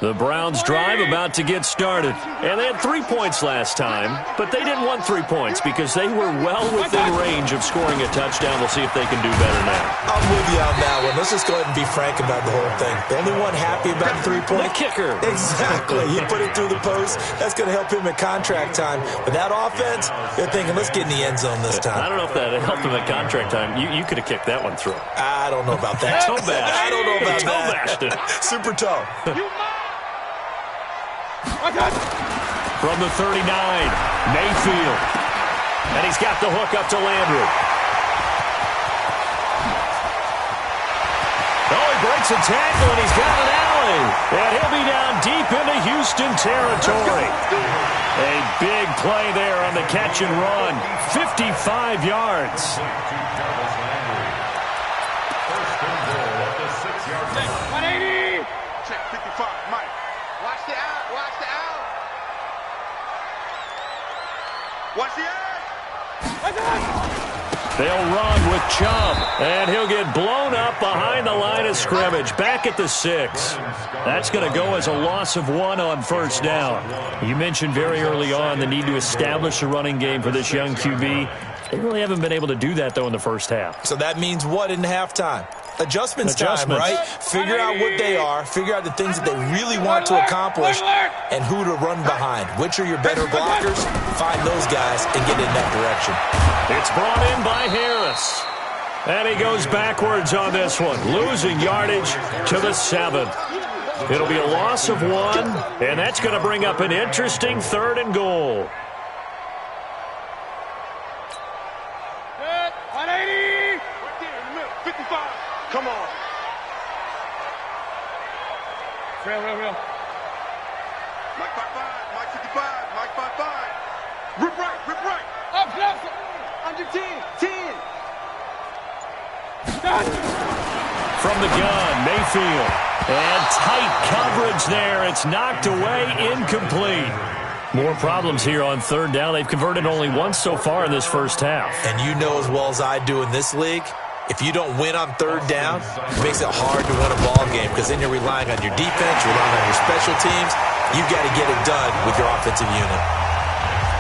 The Browns drive about to get started. And they had 3 points last time, but they didn't want 3 points because they were well within range of scoring a touchdown. We'll see if they can do better now. I'm with you on that one. Let's just go ahead and be frank about the whole thing. The only one happy about the 3-point? The kicker. Exactly. He put it through the post. That's going to help him at contract time. But that offense, they're thinking, let's get in the end zone this time. I don't know if that helped him at contract time. You could have kicked that one through. I don't know about that. Toe bash. I don't know about toe bashed it. Super toe. From the 39, Mayfield. And he's got the hook up to Landry. Oh, he breaks a tackle, and he's got an alley. And he'll be down deep into Houston territory. A big play there on the catch and run. 55 yards. Check 55, Mike. Watch the out, watch the out. Watch the out. They'll run with Chubb, and he'll get blown up behind the line of scrimmage, back at the 6. That's going to go as a loss of 1 on first down. You mentioned very early on the need to establish a running game for this young QB. They really haven't been able to do that, though, in the first half. So that means what in halftime? Adjustments time, right? Figure out what they are, figure out the things that they really want to accomplish, and who to run behind. Which are your better blockers? Find those guys and get in that direction. It's brought in by Harris. And he goes backwards on this one, losing yardage to the 7. It'll be a loss of 1, and that's going to bring up an interesting 3rd and goal. Come on. Real. Mike 5-5, Mike 55, Mike 5-5. Rip right. Up, left. Under 10. From the gun, Mayfield. And tight coverage there. It's knocked away, incomplete. More problems here on 3rd down. They've converted only once so far in this first half. And you know as well as I do in this league, if you don't win on 3rd down, it makes it hard to win a ball game because then you're relying on your defense, you're relying on your special teams. You've got to get it done with your offensive unit.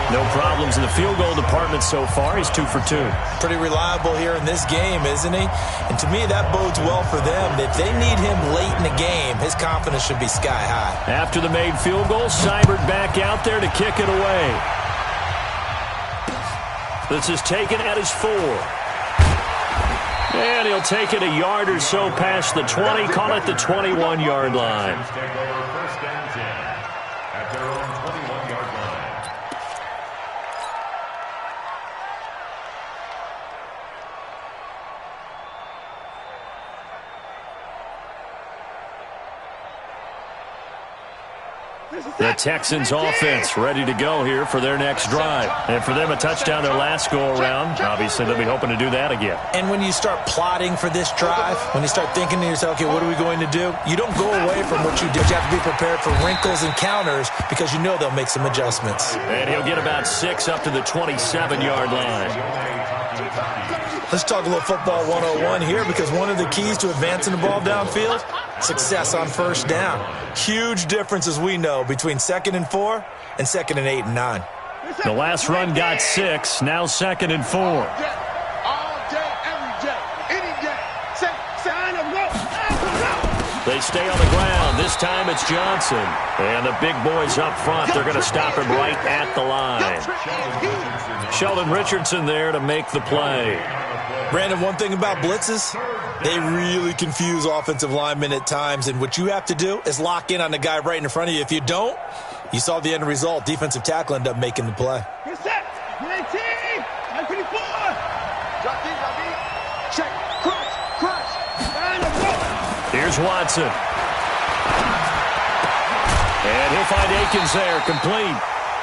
No problems in the field goal department so far. He's 2 for 2. Pretty reliable here in this game, isn't he? And to me, that bodes well for them. If they need him late in the game, his confidence should be sky high. After the made field goal, Seibert back out there to kick it away. This is taken at his 4. And he'll take it a yard or so past the 20, call it the 21-yard line. The Texans offense ready to go here for their next drive. And for them, a touchdown their last go-around. Obviously, they'll be hoping to do that again. And when you start plotting for this drive, when you start thinking to yourself, okay, what are we going to do? You don't go away from what you did. You have to be prepared for wrinkles and counters because you know they'll make some adjustments. And he'll get about 6 up to the 27-yard line. Let's talk a little football 101 here because one of the keys to advancing the ball downfield, success on first down. Huge difference, as we know, between 2nd and 4 and 2nd and 8 and 9. The last run got 6, now 2nd and 4. All day, every day, any day. Sign of go. They stay on the ground. This time it's Johnson. And the big boys up front, they're going to stop him right at the line. Sheldon Richardson there to make the play. Brandon, one thing about blitzes, they really confuse offensive linemen at times, and what you have to do is lock in on the guy right in front of you. If you don't, you saw the end result. Defensive tackle ended up making the play. Get set. 19. 924. Drop deep. Check. Crunch. Here's Watson. And he'll find Akins there, complete.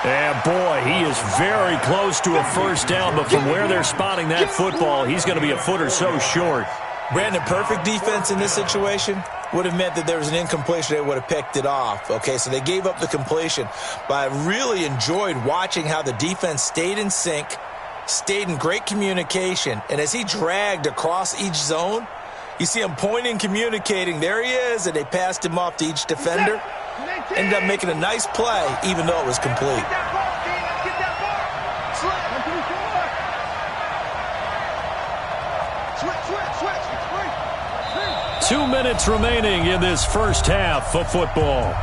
And, boy, he is very close to a first down, but from where they're spotting that football, he's going to be a foot or so short. Brandon, perfect defense in this situation would have meant that there was an incompletion. They would have picked it off. Okay, so they gave up the completion. But I really enjoyed watching how the defense stayed in sync, stayed in great communication, and as he dragged across each zone, you see him pointing, communicating. There he is, and they passed him off to each defender. Ended up making a nice play, even though it was complete. 2 minutes remaining in this first half of football.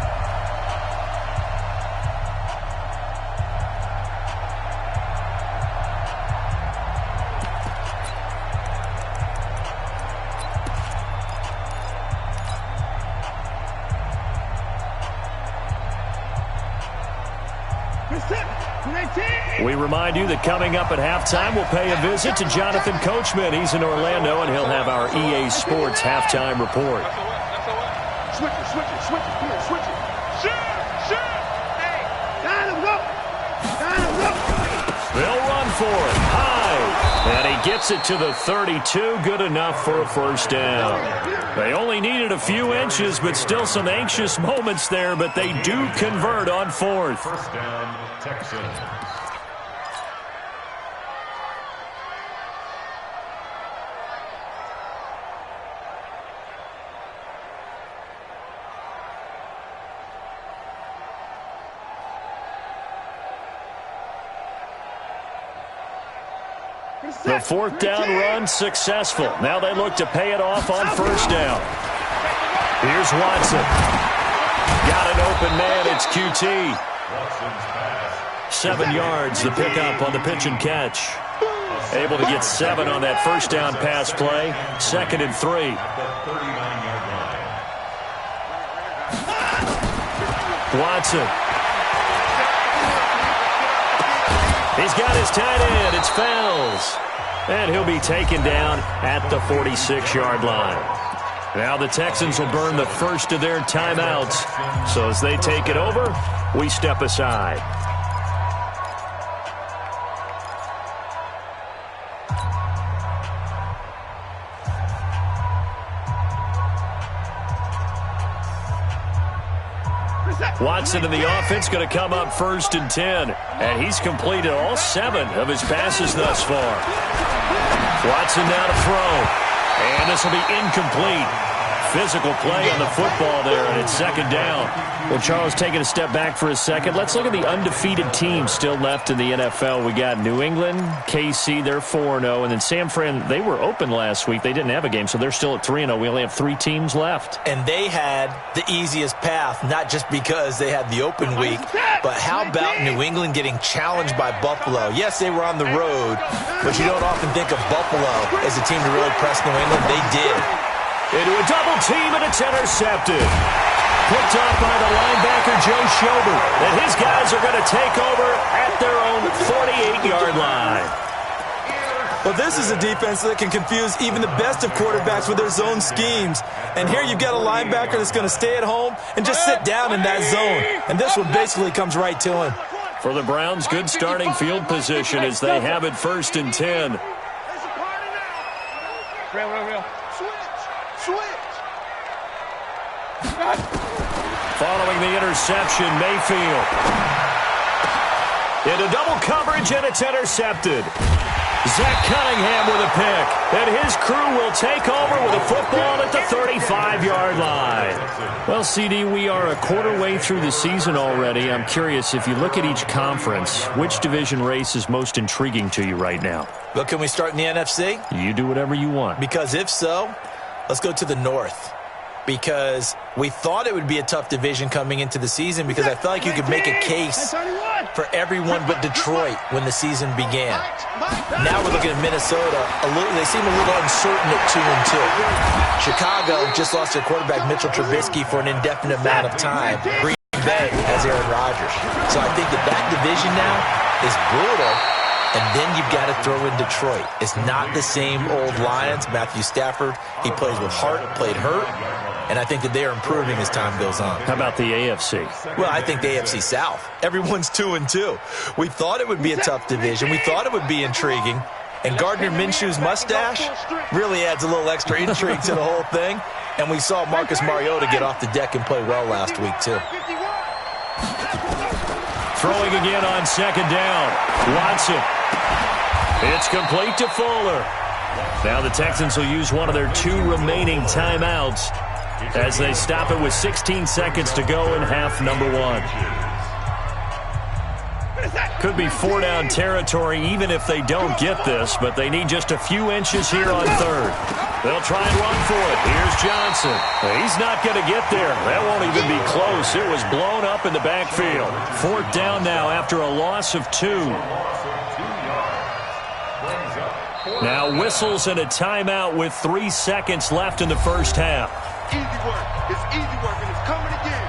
We remind you that coming up at halftime, we'll pay a visit to Jonathan Coachman. He's in Orlando, and he'll have our EA Sports halftime report. Switch it. Come on, switch it. Shoot. Hey, line him up. They'll run for it. High. And he gets it to the 32. Good enough for a first down. They only needed a few inches, but still some anxious moments there, but they do convert on fourth. First down, Texans. The fourth down run successful. Now they look to pay it off on first down. Here's Watson. Got an open man. It's QT. 7 yards, the pickup on the pitch and catch. Able to get 7 on that first down pass play. 2nd and 3. Watson. He's got his tight end. It's Fells. And he'll be taken down at the 46-yard line. Now the Texans will burn the first of their timeouts. So as they take it over, we step aside. Watson in the offense going to come up 1st and 10. And he's completed all 7 of his passes thus far. Watson now to throw. And this will be incomplete. Physical play on the football there, and it's 2nd down. Well, Charles, taking a step back for a second, let's look at the undefeated teams still left in the NFL. We got New England, KC, they're 4-0, and then San Fran, they were open last week. They didn't have a game, so they're still at 3-0. We only have 3 teams left. And they had the easiest path, not just because they had the open week, but how about New England getting challenged by Buffalo? Yes, they were on the road, but you don't often think of Buffalo as a team to really press New England. They did. Into a double team, and it's intercepted. Picked off by the linebacker, Joe Schobert. And his guys are going to take over at their own 48-yard line. Well, this is a defense that can confuse even the best of quarterbacks with their zone schemes. And here you've got a linebacker that's going to stay at home and just sit down in that zone. And this one basically comes right to him. For the Browns, good starting field position as they have it 1st and 10. Real. Switch. Following the interception, Mayfield. Into double coverage, and it's intercepted. Zach Cunningham with a pick. And his crew will take over with a football at the 35-yard line. Well, CD, we are a quarter way through the season already. I'm curious, if you look at each conference, which division race is most intriguing to you right now? Well, can we start in the NFC? You do whatever you want. Because if so, let's go to the North. Because we thought it would be a tough division coming into the season because I felt like you could make a case for everyone but Detroit when the season began. Now we're looking at Minnesota. They seem a little uncertain at 2-2. Chicago just lost their quarterback, Mitchell Trubisky, for an indefinite amount of time. Green Bay has Aaron Rodgers. So I think that division now is brutal. And then you've got to throw in Detroit. It's not the same old Lions. Matthew Stafford, he plays with heart, played hurt. And I think that they are improving as time goes on. How about the AFC? Well, I think the AFC South. Everyone's 2-2. We thought it would be a tough division. We thought it would be intriguing. And Gardner Minshew's mustache really adds a little extra intrigue to the whole thing. And we saw Marcus Mariota get off the deck and play well last week, too. Throwing again on 2nd down. Watson. It's complete to Fuller. Now the Texans will use one of their 2 remaining timeouts. as they stop it with 16 seconds to go in half number one. Could be 4-down territory even if they don't get this, but they need just a few inches here on third. They'll try and run for it. Here's Johnson. He's not going to get there. That won't even be close. It was blown up in the backfield. 4th down now after a loss of 2. Now whistles and a timeout with 3 seconds left in the first half. Easy work. It's easy work, and it's coming again.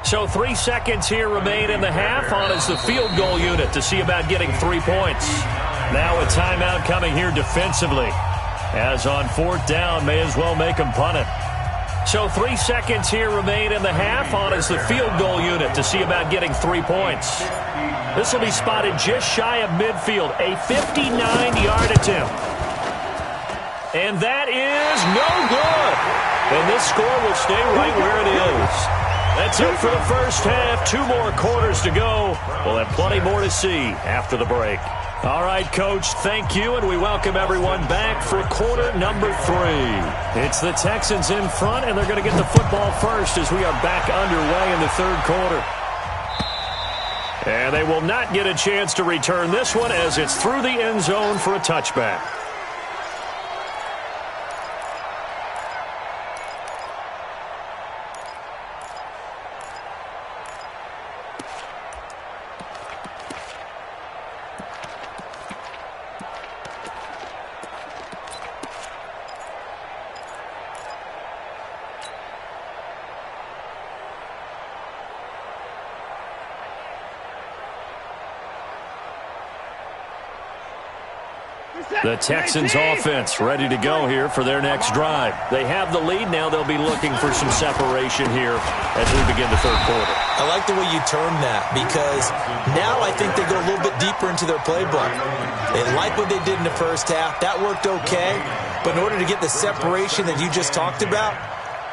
So 3 seconds here remain in the half. On is the field goal unit to see about getting 3 points. Now a timeout coming here defensively. As on 4th down, may as well make them punt it. So 3 seconds here remain in the half. On is the field goal unit to see about getting 3 points. This will be spotted just shy of midfield. A 59-yard attempt. And that is no good. And this score will stay right where it is. That's it for the first half. 2 more quarters to go. We'll have plenty more to see after the break. All right, Coach, thank you, and we welcome everyone back for quarter number 3. It's the Texans in front, and they're going to get the football first as we are back underway in the 3rd quarter. And they will not get a chance to return this one as it's through the end zone for a touchback. The Texans offense ready to go here for their next drive. They have the lead now. They'll be looking for some separation here as we begin the 3rd quarter. I like the way you term that because now I think they go a little bit deeper into their playbook. They like what they did in the first half. That worked okay. But in order to get the separation that you just talked about,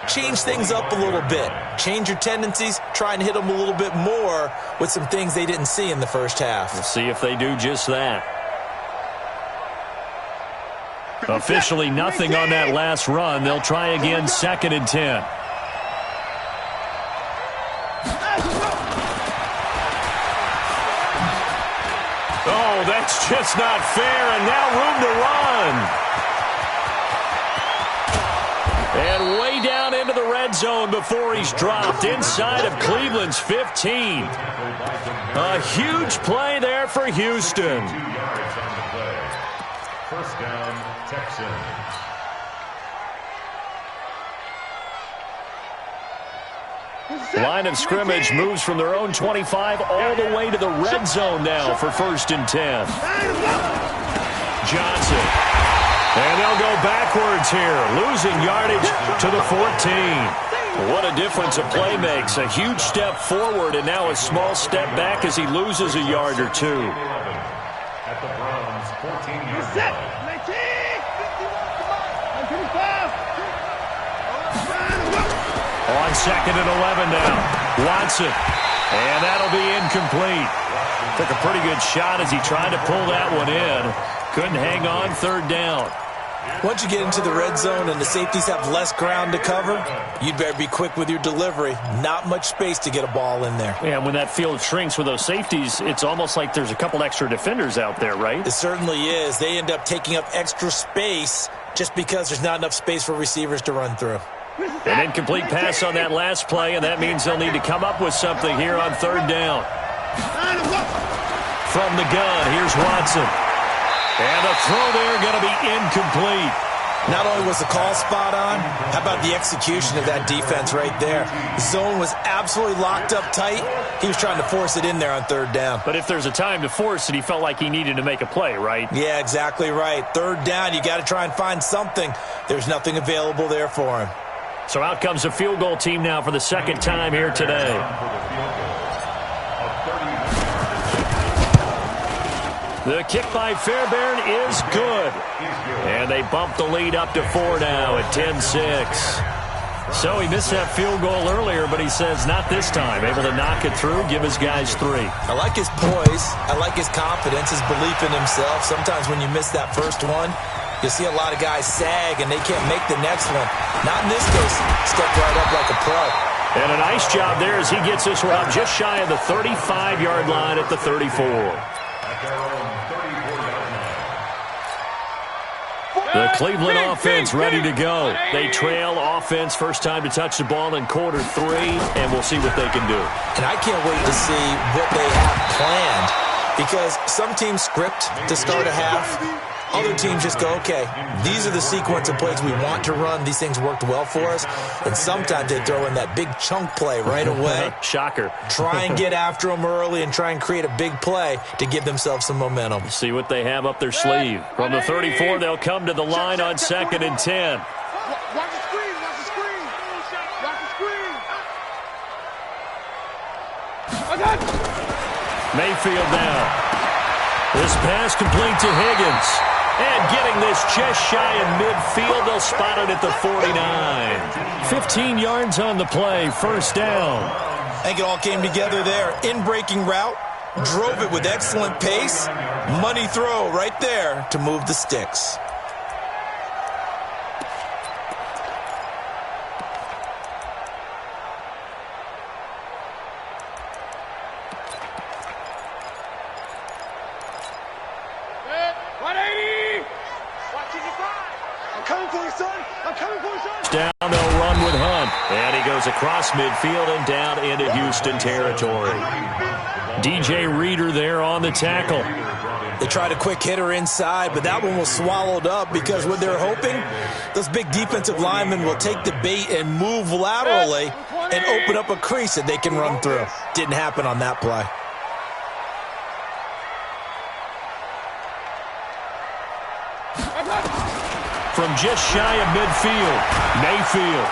change things up a little bit. Change your tendencies. Try and hit them a little bit more with some things they didn't see in the first half. We'll see if they do just that. Officially nothing on that last run. They'll try again 2nd and 10. Oh, that's just not fair, and now room to run. And way down into the red zone before he's dropped inside of Cleveland's 15. A huge play there for Houston. 1st down, Texans. Line of scrimmage moves from their own 25 all the way to the red zone now for 1st and 10. Johnson. And they'll go backwards here, losing yardage to the 14. What a difference a play makes. A huge step forward and now a small step back as he loses a yard or 2. At the Browns' 14-yard line. On 2nd and 11 now. Watson. And that'll be incomplete. Took a pretty good shot as he tried to pull that one in. Couldn't hang on 3rd down. Once you get into the red zone and the safeties have less ground to cover, you'd better be quick with your delivery. Not much space to get a ball in there. Yeah, when that field shrinks with those safeties, it's almost like there's a couple extra defenders out there, right? It certainly is. They end up taking up extra space just because there's not enough space for receivers to run through. An incomplete pass on that last play, and that means they'll need to come up with something here on 3rd down. From the gun, here's Watson. And the throw there going to be incomplete. Not only was the call spot on, how about the execution of that defense right there? The zone was absolutely locked up tight. He was trying to force it in there on 3rd down. But if there's a time to force it, he felt like he needed to make a play, right? Yeah, exactly right. 3rd down, you got to try and find something. There's nothing available there for him. So out comes the field goal team now for the 2nd time here today. The kick by Fairbairn is good. And they bump the lead up to 4 now at 10-6. So he missed that field goal earlier, but he says not this time. Able to knock it through, give his guys 3. I like his poise. I like his confidence, his belief in himself. Sometimes when you miss that first one, you see a lot of guys sag and they can't make the next one. Not in this case. Stepped right up like a pro. And a nice job there as he gets this one up just shy of the 35-yard line at the 34. The Cleveland offense ready to go. They trail offense first time to touch the ball in quarter 3, and we'll see what they can do. And I can't wait to see what they have planned, because some teams script to start a half. Other teams just go, okay, these are the sequence of plays we want to run. These things worked well for us. And sometimes they throw in that big chunk play right away. Shocker. Try and get after them early and try and create a big play to give themselves some momentum. See what they have up their sleeve. From the 34, they'll come to the line on 2nd and 10. Watch the screen, watch the screen. Watch the screen. I got it. Mayfield now. This pass complete to Higgins. And getting this just shy of midfield, they'll spot it at the 49. 15 yards on the play, first down. I think it all came together there. In-breaking route, drove it with excellent pace. Money throw right there to move the sticks. Down, they'll run with Hunt. And he goes across midfield and down into Houston territory. DJ Reader there on the tackle. They tried a quick hitter inside, but that one was swallowed up because what they're hoping, those big defensive linemen will take the bait and move laterally and open up a crease that they can run through. Didn't happen on that play. From just shy of midfield, Mayfield.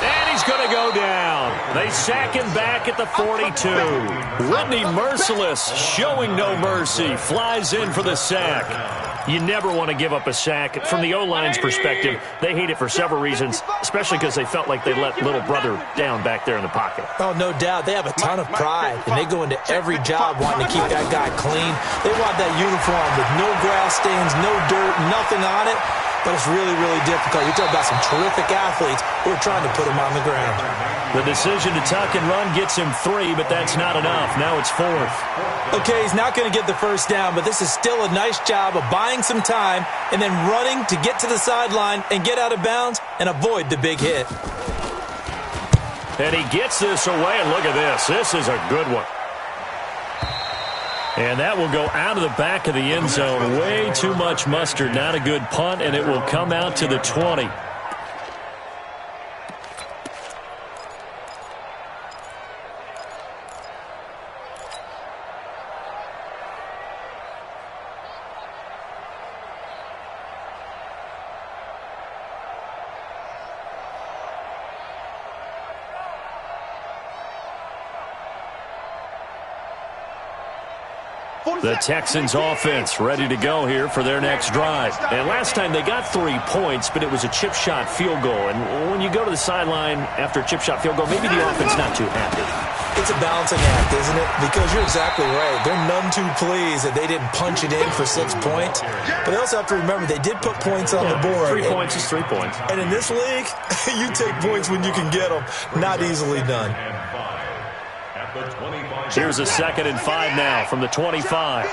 And he's going to go down. They sack him back at the 42. Whitney Merciless, showing no mercy, flies in for the sack. You never want to give up a sack. From the O-line's perspective, they hate it for several reasons, especially because they felt like they let little brother down back there in the pocket. Oh, no doubt. They have a ton of pride, and they go into every job wanting to keep that guy clean. They want that uniform with no grass stains, no dirt, nothing on it. But it's really, really difficult. You're talking about some terrific athletes who are trying to put him on the ground. The decision to tuck and run gets him 3, but that's not enough. Now it's 4th. Okay, he's not going to get the first down, but this is still a nice job of buying some time and then running to get to the sideline and get out of bounds and avoid the big hit. And he gets this away, and look at this. This is a good one. And that will go out of the back of the end zone. Way too much mustard. Not a good punt, and it will come out to the 20. The Texans offense ready to go here for their next drive. And last time they got 3 points, but it was a chip shot field goal. And when you go to the sideline after a chip shot field goal, maybe the offense not too happy. It's a balancing act, isn't it? Because you're exactly right. They're none too pleased that they didn't punch it in for 6 points. But they also have to remember they did put points on the board. 3 points is 3 points. And in this league, you take points when you can get them. Not easily done. Here's a 2nd and 5 now from the 25.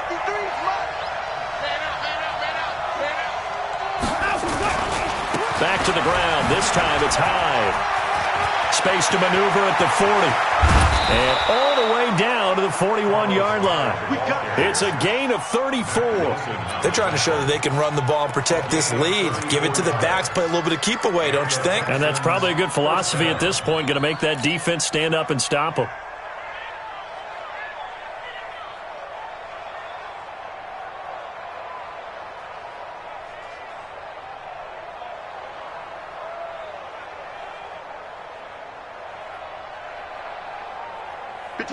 Back to the ground. This time it's Hyde. Space to maneuver at the 40. And all the way down to the 41-yard line. It's a gain of 34. They're trying to show that they can run the ball and protect this lead. Give it to the backs, play a little bit of keep away, don't you think? And that's probably a good philosophy at this point. Going to make that defense stand up and stop them.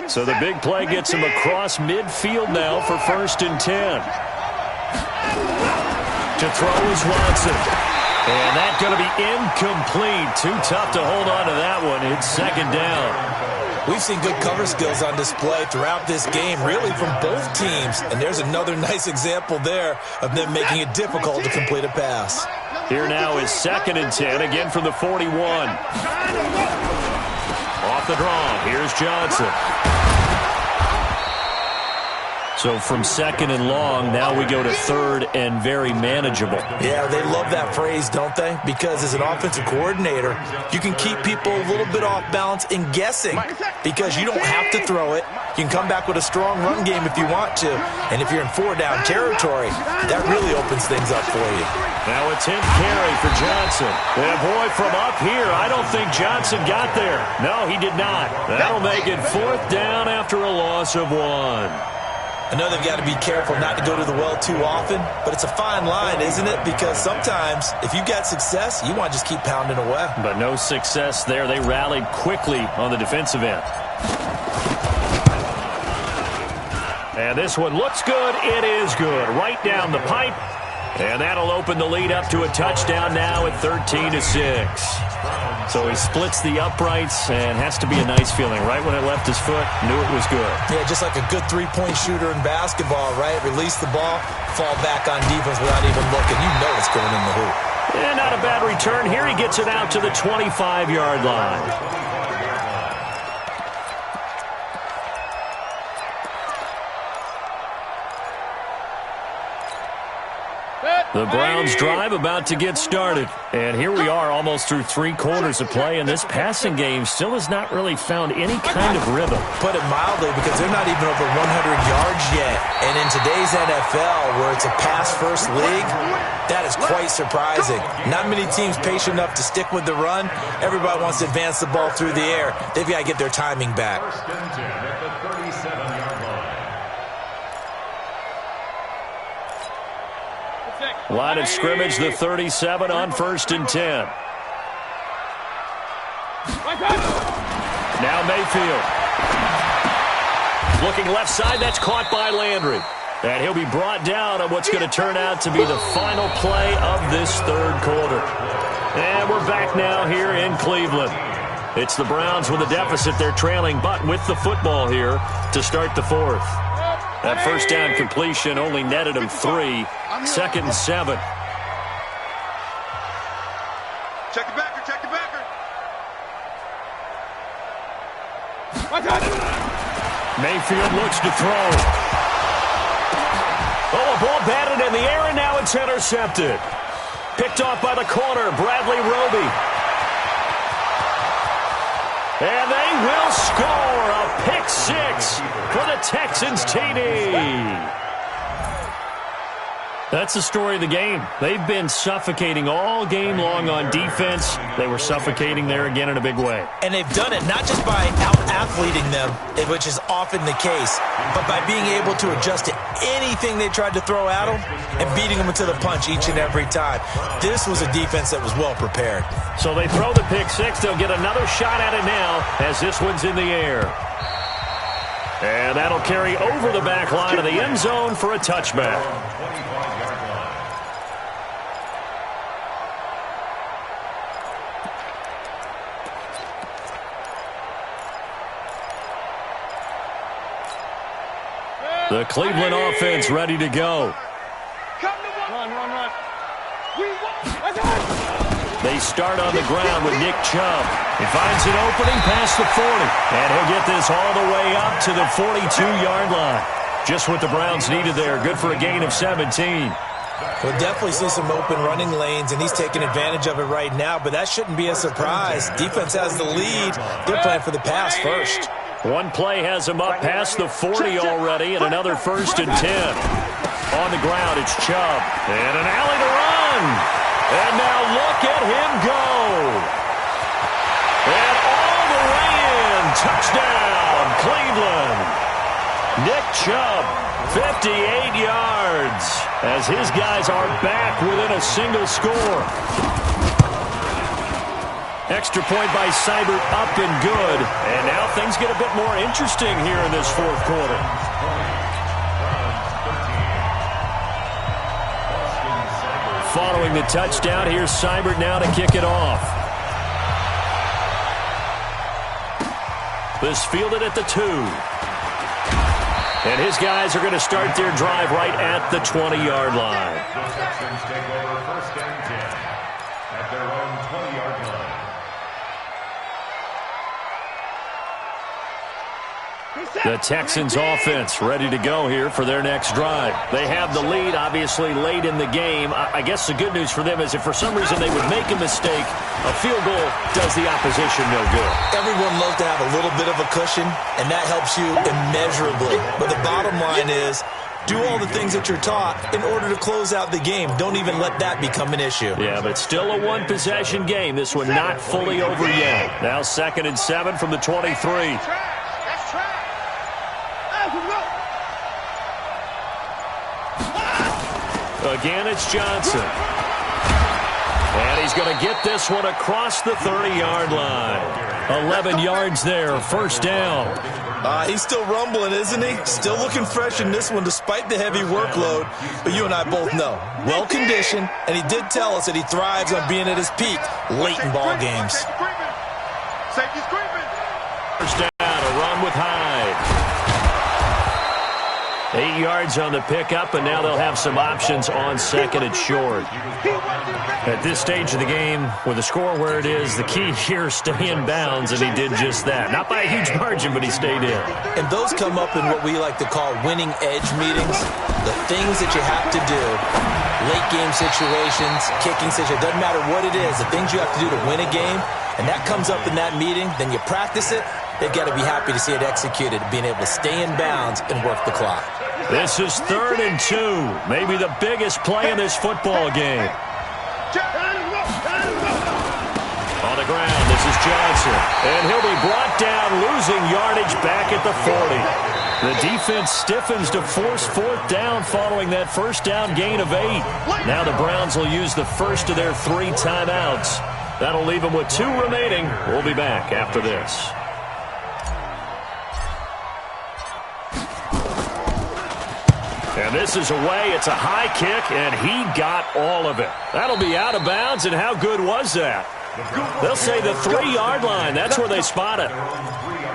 So the big play gets him across midfield now for 1st and 10. To throw is Watson. And that's going to be incomplete. Too tough to hold on to that one. It's second down. We've seen good cover skills on display throughout this game, really from both teams. And there's another nice example there of them making it difficult to complete a pass. Here now is 2nd and 10, again from the 41. Off the draw, here's Johnson. So from 2nd and long, now we go to 3rd and very manageable. Yeah, they love that phrase, don't they? Because as an offensive coordinator, you can keep people a little bit off balance and guessing because you don't have to throw it. You can come back with a strong run game if you want to. And if you're in 4-down territory, that really opens things up for you. Now a 10th carry for Johnson. And boy, from up here, I don't think Johnson got there. No, he did not. That'll make it 4th down after a loss of 1. I know they've got to be careful not to go to the well too often, but it's a fine line, isn't it? Because sometimes, if you got success, you want to just keep pounding away. But no success there. They rallied quickly on the defensive end. And this one looks good. It is good. Right down the pipe. And that'll open the lead up to a touchdown now at 13-6. So he splits the uprights and has to be a nice feeling. Right when it left his foot, knew it was good. Yeah, just like a good three-point shooter in basketball, right? Release the ball, fall back on defense without even looking. You know it's going in the hoop. Yeah, not a bad return. Here he gets it out to the 25-yard line. The Browns drive about to get started. And here we are almost through 3 quarters of play, and this passing game still has not really found any kind of rhythm. Put it mildly, because they're not even over 100 yards yet. And in today's NFL, where it's a pass-first league, that is quite surprising. Not many teams patient enough to stick with the run. Everybody wants to advance the ball through the air. They've got to get their timing back. Line of scrimmage, the 37 on 1st and 10. Now Mayfield. Looking left side, that's caught by Landry. And he'll be brought down on what's going to turn out to be the final play of this 3rd quarter. And we're back now here in Cleveland. It's the Browns with a deficit. They're trailing, but with the football here to start the 4th. That 1st down completion only netted him 3. 2nd and 7. Check the backer, check the backer. Mayfield looks to throw. Oh, a ball batted in the air, and now it's intercepted. Picked off by the corner, Bradley Roby. And they will score a pick 6 for the Texans TD. That's the story of the game. They've been suffocating all game long on defense. They were suffocating there again in a big way. And they've done it not just by out-athleting them, which is often the case, but by being able to adjust to anything they tried to throw at them and beating them into the punch each and every time. This was a defense that was well prepared. So they throw the pick 6. They'll get another shot at it now as this one's in the air. And that'll carry over the back line of the end zone for a touchback. The Cleveland offense ready to go. Run. They start on the ground with Nick Chubb. He finds an opening past the 40. And he'll get this all the way up to the 42-yard line. Just what the Browns needed there. Good for a gain of 17. We'll definitely see some open running lanes, and he's taking advantage of it right now, but that shouldn't be a surprise. Defense has the lead. They're playing for the pass first. One play has him up past the 40 already, and another 1st and 10. On the ground, it's Chubb. And an alley to run. And now look at him go. And all the way in. Touchdown, Cleveland. Nick Chubb, 58 yards, as his guys are back within a single score. Extra point by Seibert, up and good. And now things get a bit more interesting here in this 4th quarter. following the touchdown. Here's Seibert now to kick it off. This fielded at the 2. And his guys are going to start their drive right at the 20-yard line. The Texans take over first and 10 at their own 20-yard line. The Texans offense ready to go here for their next drive. They have the lead, obviously, late in the game. I guess the good news for them is if for some reason they would make a mistake, a field goal does the opposition no good. Everyone loves to have a little bit of a cushion, and that helps you immeasurably. But the bottom line is, do all the things that you're taught in order to close out the game. Don't even let that become an issue. Yeah, but still a one-possession game. This one not fully over yet. Now 2nd and 7 from the 23. Again, it's Johnson. And he's going to get this one across the 30-yard line. 11 yards there, first down. He's still rumbling, isn't he? Still looking fresh in this one despite the heavy workload. But you and I both know, well-conditioned, and he did tell us that he thrives on being at his peak late in ball games. First down, a run with Hyde. 8 yards on the pickup, and now they'll have some options on 2nd and short. At this stage of the game, with the score where it is, the key here is stay in bounds, and he did just that. Not by a huge margin, but he stayed in. And those come up in what we like to call winning edge meetings. The things that you have to do, late game situations, kicking situations, doesn't matter what it is, the things you have to do to win a game, and that comes up in that meeting, then you practice it. They've got to be happy to see it executed, being able to stay in bounds and work the clock. This is 3rd and 2, maybe the biggest play in this football game. On the ground, this is Johnson, and he'll be brought down, losing yardage back at the 40. The defense stiffens to force 4th down following that first down gain of 8. Now the Browns will use the first of their 3 timeouts. That'll leave them with 2 remaining. We'll be back after this. And this is away. It's a high kick, and he got all of it. That'll be out of bounds, and how good was that? They'll say the 3-yard line. That's where they spot it.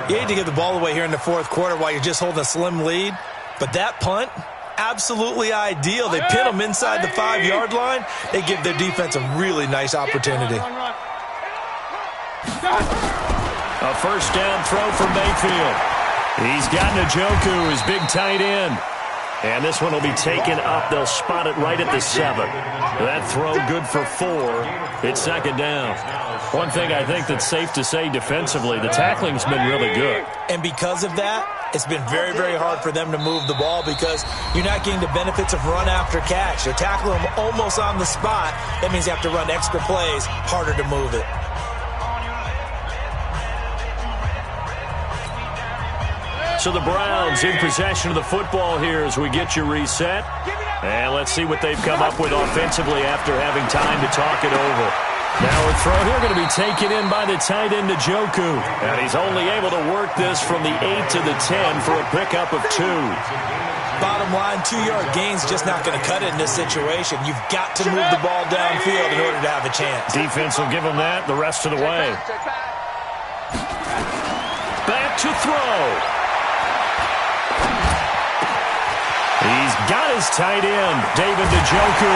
You hate to give the ball away here in the 4th quarter while you're just holding a slim lead, but that punt, absolutely ideal. They pin them inside the 5-yard line. They give their defense a really nice opportunity. A first down throw for Mayfield. He's got Njoku, his big tight end. And this one will be taken up. They'll spot it right at the 7. That throw good for 4. It's 2nd down. One thing I think that's safe to say defensively, the tackling's been really good. And because of that, it's been very, very hard for them to move the ball because you're not getting the benefits of run after catch. You're tackling them almost on the spot. That means you have to run extra plays, harder to move it. So the Browns in possession of the football here as we get you reset. And let's see what they've come up with offensively after having time to talk it over. Now a throw here going to be taken in by the tight end Njoku. And he's only able to work this from the 8 to the 10 for a pickup of 2. Bottom line, 2-yard gain's just not going to cut it in this situation. You've got to move the ball downfield in order to have a chance. Defense will give them that the rest of the way. Back to throw. He's got his tight end, David Njoku.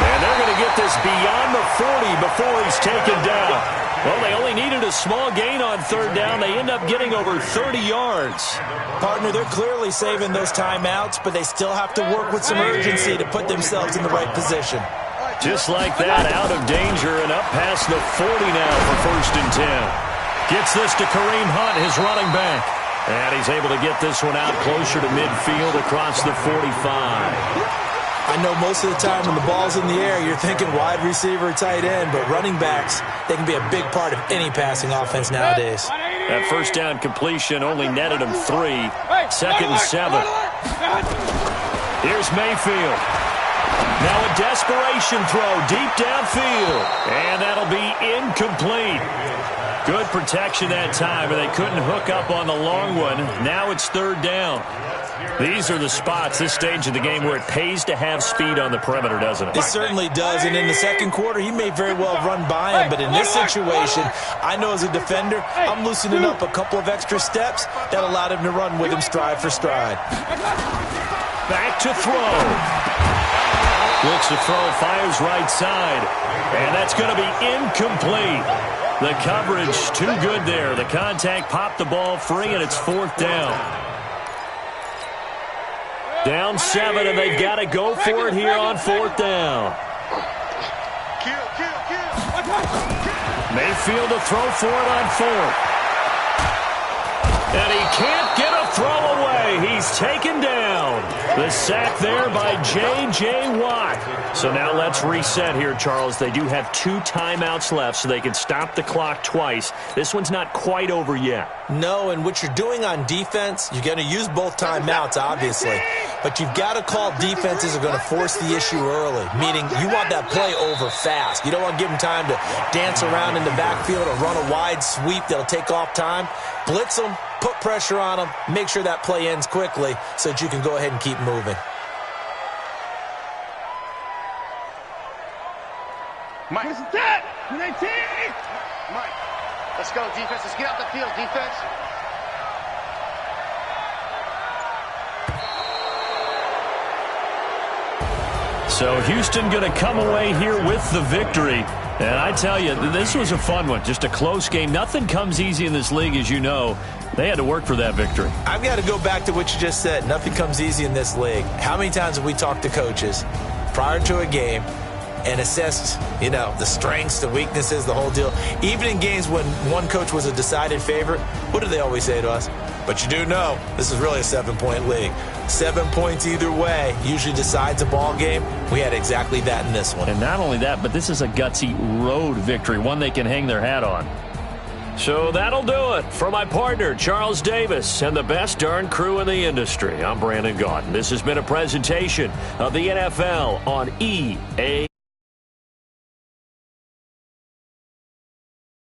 And they're going to get this beyond the 40 before he's taken down. Well, they only needed a small gain on 3rd down. They end up getting over 30 yards. Partner, they're clearly saving those timeouts, but they still have to work with some urgency to put themselves in the right position. Just like that, out of danger and up past the 40 now for 1st and 10. Gets this to Kareem Hunt, his running back. And he's able to get this one out closer to midfield across the 45. I know most of the time when the ball's in the air, you're thinking wide receiver, tight end, but running backs, they can be a big part of any passing offense nowadays. That first down completion only netted him 3. 2nd and 7. Here's Mayfield. Now a desperation throw deep downfield. And that'll be incomplete. Good protection that time, and they couldn't hook up on the long one. Now it's third down. These are the spots, this stage of the game, where it pays to have speed on the perimeter, doesn't it? It certainly does, and in the second quarter, he may very well run by him, but in this situation, I know as a defender, I'm loosening up a couple of extra steps that allowed him to run with him stride for stride. Back to throw. Looks to throw, fires right side, and that's going to be incomplete. The coverage too good there. The contact popped the ball free, and it's fourth down. Down 7, and they've got to go for it here on fourth down. Mayfield to throw for it on fourth. And he can't get a throw away. He's taken down. The sack there by J.J. Watt. So now let's reset here, Charles. They do have 2 timeouts left, so they can stop the clock twice. This one's not quite over yet. No, and what you're doing on defense, you're going to use both timeouts, obviously. But you've got to call defenses are going to force the issue early, meaning you want that play over fast. You don't want to give them time to dance around in the backfield or run a wide sweep that'll take off time. Blitz them, put pressure on them, make sure that play ends quickly so that you can go ahead and keep moving. Mike. This is that. Mike, let's go, defense. Let's get out the field, defense. So Houston going to come away here with the victory. And I tell you, this was a fun one. Just a close game. Nothing comes easy in this league, as you know. They had to work for that victory. I've got to go back to what you just said. Nothing comes easy in this league. How many times have we talked to coaches prior to a game and assessed, the strengths, the weaknesses, the whole deal? Even in games when one coach was a decided favorite, what do they always say to us? But you do know this is really a 7-point league. 7 points either way usually decides a ball game. We had exactly that in this one. And not only that, but this is a gutsy road victory, one they can hang their hat on. So that'll do it for my partner, Charles Davis, and the best darn crew in the industry. I'm Brandon Gaudin. This has been a presentation of the NFL on EA